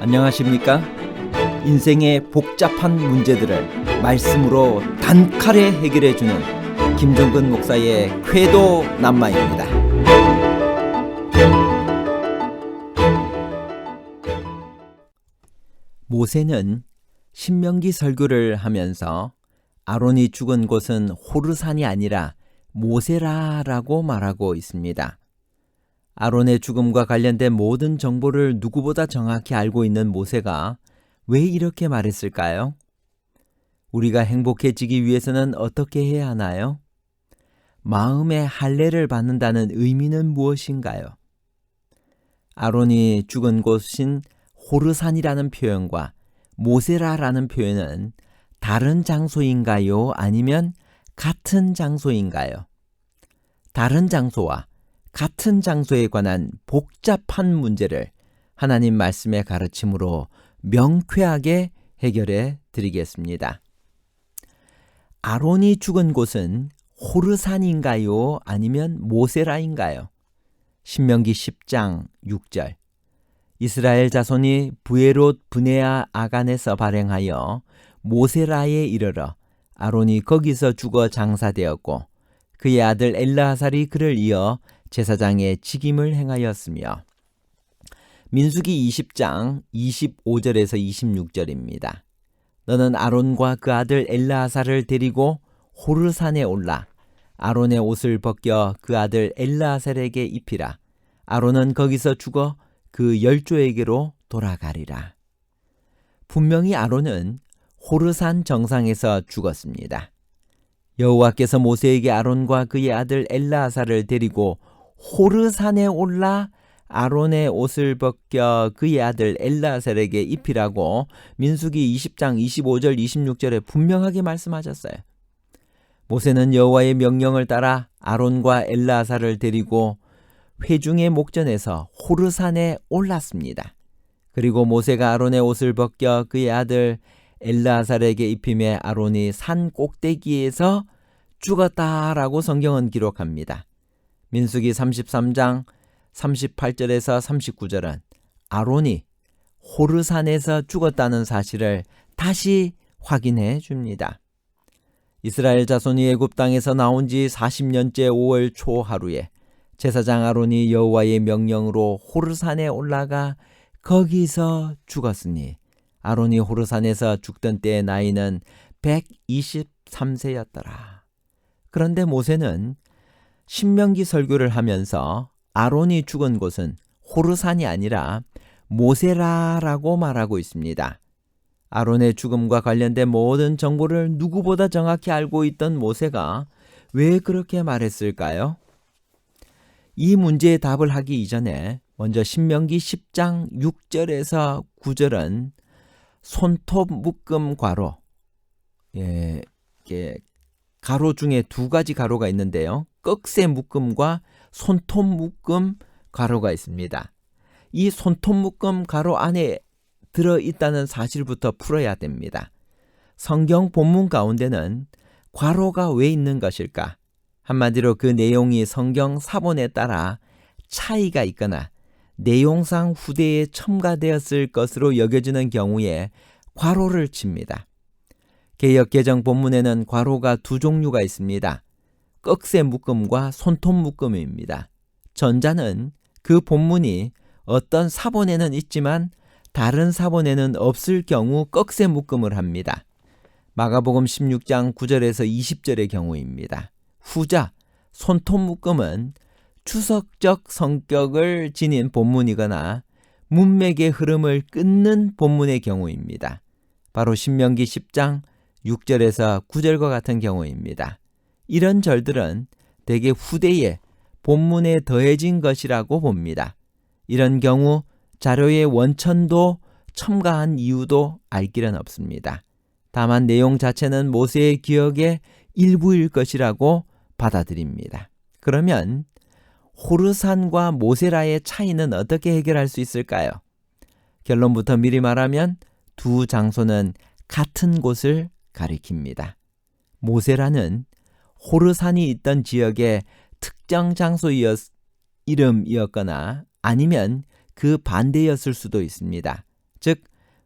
안녕하십니까? 인생의 복잡한 문제들을 말씀으로 단칼에 해결해주는 김종근 목사의 쾌도 남마입니다. 모세는 신명기 설교를 하면서 아론이 죽은 곳은 호르산이 아니라 모세라라고 말하고 있습니다. 아론의 죽음과 관련된 모든 정보를 누구보다 정확히 알고 있는 모세가 왜 이렇게 말했을까요? 우리가 행복해지기 위해서는 어떻게 해야 하나요? 마음의 할례를 받는다는 의미는 무엇인가요? 아론이 죽은 곳인 호르산이라는 표현과 모세라라는 표현은 다른 장소인가요? 아니면 같은 장소인가요? 다른 장소와 같은 장소에 관한 복잡한 문제를 하나님 말씀의 가르침으로 명쾌하게 해결해 드리겠습니다. 아론이 죽은 곳은 호르산인가요? 아니면 모세라인가요? 신명기 10장 6절. 이스라엘 자손이 부에롯 브네아 아간에서 발행하여 모세라에 이르러 아론이 거기서 죽어 장사되었고 그의 아들 엘르아살이 그를 이어 제사장의 직임을 행하였으며 민수기 20장 25절에서 26절입니다. 너는 아론과 그 아들 엘르아살을 데리고 호르산에 올라 아론의 옷을 벗겨 그 아들 엘르아살에게 입히라. 아론은 거기서 죽어 그 열조에게로 돌아가리라. 분명히 아론은 호르산 정상에서 죽었습니다. 여호와께서 모세에게 아론과 그의 아들 엘르아살을 데리고 호르산에 올라 아론의 옷을 벗겨 그의 아들 엘르아살에게 입히라고 민수기 20장 25절 26절에 분명하게 말씀하셨어요. 모세는 여호와의 명령을 따라 아론과 엘르아살을 데리고 회중의 목전에서 호르산에 올랐습니다. 그리고 모세가 아론의 옷을 벗겨 그의 아들 엘르아살에게 입힘에 아론이 산 꼭대기에서 죽었다라고 성경은 기록합니다. 민수기 33장 38절에서 39절은 아론이 호르산에서 죽었다는 사실을 다시 확인해 줍니다. 이스라엘 자손이 애굽 땅에서 나온 지 40년째 5월 초 하루에 제사장 아론이 여호와의 명령으로 호르산에 올라가 거기서 죽었으니 아론이 호르산에서 죽던 때의 나이는 123세였더라. 그런데 모세는 신명기 설교를 하면서 아론이 죽은 곳은 호르산이 아니라 모세라라고 말하고 있습니다. 아론의 죽음과 관련된 모든 정보를 누구보다 정확히 알고 있던 모세가 왜 그렇게 말했을까요? 이 문제의 답을 하기 이전에 먼저 신명기 10장 6절에서 9절은 손톱 묶음 괄호, 가로 중에 두 가지 가로가 있는데요. 꺽쇠 묶음과 손톱 묶음 가로가 있습니다. 이 손톱 묶음 가로 안에 들어있다는 사실부터 풀어야 됩니다. 성경 본문 가운데는 괄호가 왜 있는 것일까? 한마디로 그 내용이 성경 사본에 따라 차이가 있거나 내용상 후대에 첨가되었을 것으로 여겨지는 경우에 괄호를 칩니다. 개역 개정 본문에는 괄호가 두 종류가 있습니다. 꺽쇠 묶음과 손톱 묶음입니다. 전자는 그 본문이 어떤 사본에는 있지만 다른 사본에는 없을 경우 꺽쇠 묶음을 합니다. 마가복음 16장 9절에서 20절의 경우입니다. 후자, 손톱 묶음은 추석적 성격을 지닌 본문이거나 문맥의 흐름을 끊는 본문의 경우입니다. 바로 신명기 10장 6절에서 9절과 같은 경우입니다. 이런 절들은 대개 후대에 본문에 더해진 것이라고 봅니다. 이런 경우 자료의 원천도 첨가한 이유도 알 길은 없습니다. 다만 내용 자체는 모세의 기억의 일부일 것이라고 받아들입니다. 그러면 호르산과 모세라의 차이는 어떻게 해결할 수 있을까요? 결론부터 미리 말하면 두 장소는 같은 곳을 가리킵니다. 모세라는 호르산이 있던 지역의 특정 장소의 이름이었거나 아니면 그 반대였을 수도 있습니다. 즉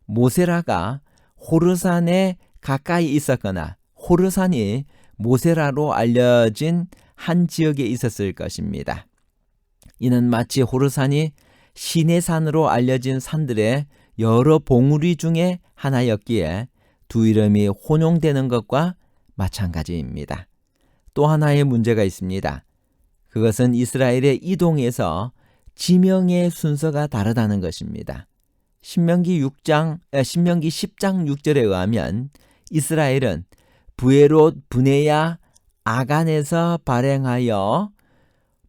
모세라가 호르산에 가까이 있었거나 호르산이 모세라로 알려진 한 지역에 있었을 것입니다. 이는 마치 호르산이 시내산으로 알려진 산들의 여러 봉우리 중에 하나였기에 두 이름이 혼용되는 것과 마찬가지입니다. 또 하나의 문제가 있습니다. 그것은 이스라엘의 이동에서 지명의 순서가 다르다는 것입니다. 신명기 10장 6절에 의하면 이스라엘은 브에롯 브네야 아간에서 발행하여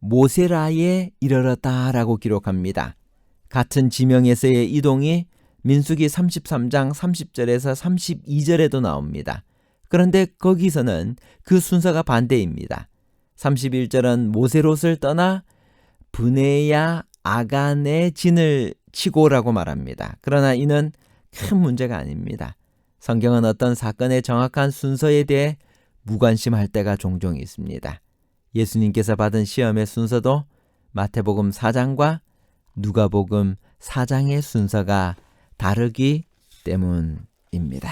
모세라에 이르렀다라고 기록합니다. 같은 지명에서의 이동이 민수기 33장 30절에서 32절에도 나옵니다. 그런데 거기서는 그 순서가 반대입니다. 31절은 모세롯을 떠나 브네야 아간의 진을 치고라고 말합니다. 그러나 이는 큰 문제가 아닙니다. 성경은 어떤 사건의 정확한 순서에 대해 무관심할 때가 종종 있습니다. 예수님께서 받은 시험의 순서도 마태복음 4장과 누가복음 4장의 순서가 다르기 때문입니다.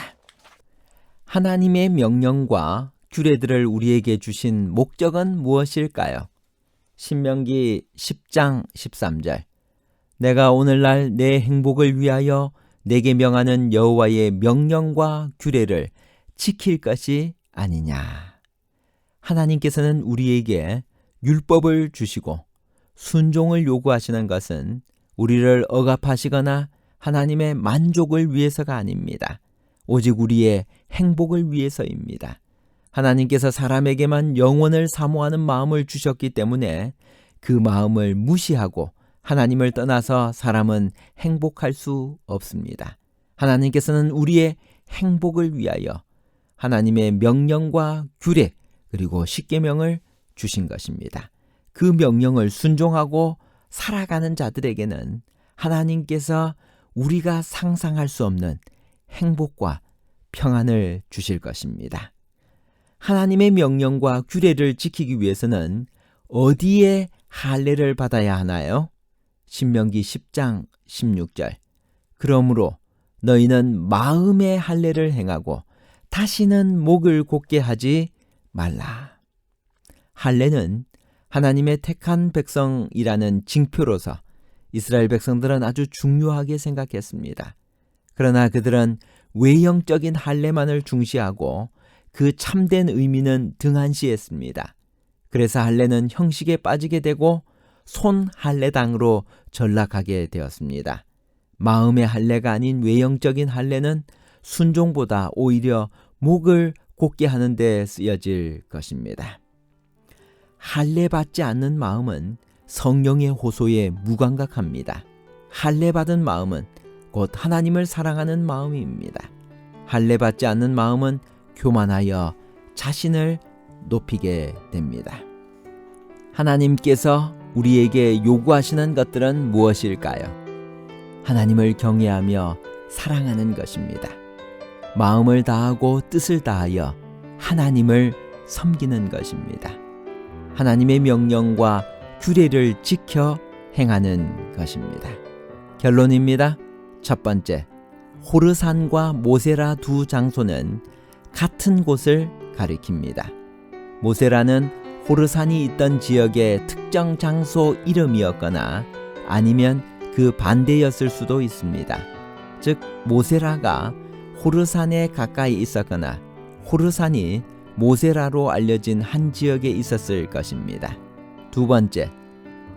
하나님의 명령과 규례들을 우리에게 주신 목적은 무엇일까요? 신명기 10장 13절 내가 오늘날 내 행복을 위하여 내게 명하는 여호와의 명령과 규례를 지킬 것이 아니냐. 하나님께서는 우리에게 율법을 주시고 순종을 요구하시는 것은 우리를 억압하시거나 하나님의 만족을 위해서가 아닙니다. 오직 우리의 행복을 위해서입니다. 하나님께서 사람에게만 영원을 사모하는 마음을 주셨기 때문에 그 마음을 무시하고 하나님을 떠나서 사람은 행복할 수 없습니다. 하나님께서는 우리의 행복을 위하여 하나님의 명령과 규례 그리고 십계명을 주신 것입니다. 그 명령을 순종하고 살아가는 자들에게는 하나님께서 우리가 상상할 수 없는 행복과 평안을 주실 것입니다. 하나님의 명령과 규례를 지키기 위해서는 어디에 할례를 받아야 하나요? 신명기 10장 16절 그러므로 너희는 마음의 할례를 행하고 다시는 목을 곧게 하지 말라. 할례는 하나님의 택한 백성이라는 징표로서 이스라엘 백성들은 아주 중요하게 생각했습니다. 그러나 그들은 외형적인 할례만을 중시하고 그 참된 의미는 등한시했습니다. 그래서 할례는 형식에 빠지게 되고 손 할례당으로 전락하게 되었습니다. 마음의 할례가 아닌 외형적인 할례는 순종보다 오히려 목을 곧게 하는 데 쓰여질 것입니다. 할례 받지 않는 마음은 성령의 호소에 무감각합니다. 할례 받은 마음은 곧 하나님을 사랑하는 마음입니다. 할례 받지 않는 마음은 교만하여 자신을 높이게 됩니다. 하나님께서 우리에게 요구하시는 것들은 무엇일까요? 하나님을 경외하며 사랑하는 것입니다. 마음을 다하고 뜻을 다하여 하나님을 섬기는 것입니다. 하나님의 명령과 규례를 지켜 행하는 것입니다. 결론입니다. 첫 번째, 호르산과 모세라 두 장소는 같은 곳을 가리킵니다. 모세라는 호르산이 있던 지역의 특정 장소 이름이었거나 아니면 그 반대였을 수도 있습니다. 즉 모세라가 호르산에 가까이 있었거나 호르산이 모세라로 알려진 한 지역에 있었을 것입니다. 두 번째,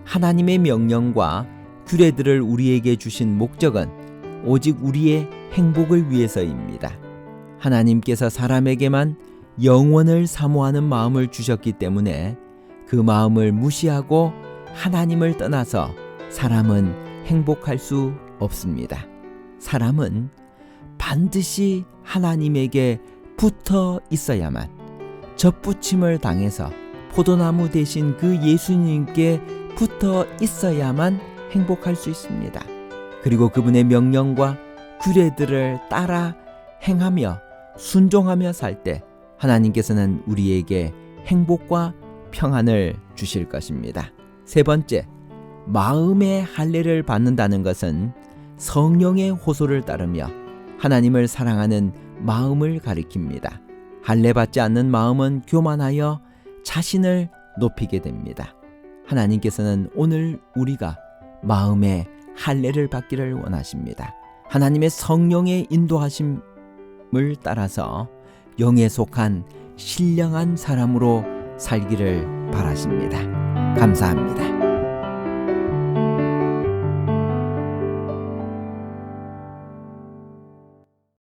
하나님의 명령과 규례들을 우리에게 주신 목적은 오직 우리의 행복을 위해서입니다. 하나님께서 사람에게만 영원을 사모하는 마음을 주셨기 때문에 그 마음을 무시하고 하나님을 떠나서 사람은 행복할 수 없습니다. 사람은 반드시 하나님에게 붙어 있어야만, 접붙임을 당해서 포도나무 대신 그 예수님께 붙어 있어야만 행복할 수 있습니다. 그리고 그분의 명령과 규례들을 따라 행하며 순종하며 살 때 하나님께서는 우리에게 행복과 평안을 주실 것입니다. 세 번째, 마음의 할례를 받는다는 것은 성령의 호소를 따르며 하나님을 사랑하는 마음을 가리킵니다. 할례받지 않는 마음은 교만하여 자신을 높이게 됩니다. 하나님께서는 오늘 우리가 마음의 할례를 받기를 원하십니다. 하나님의 성령의 인도하심을 따라서 영에 속한 신령한 사람으로 살기를 바라십니다. 감사합니다.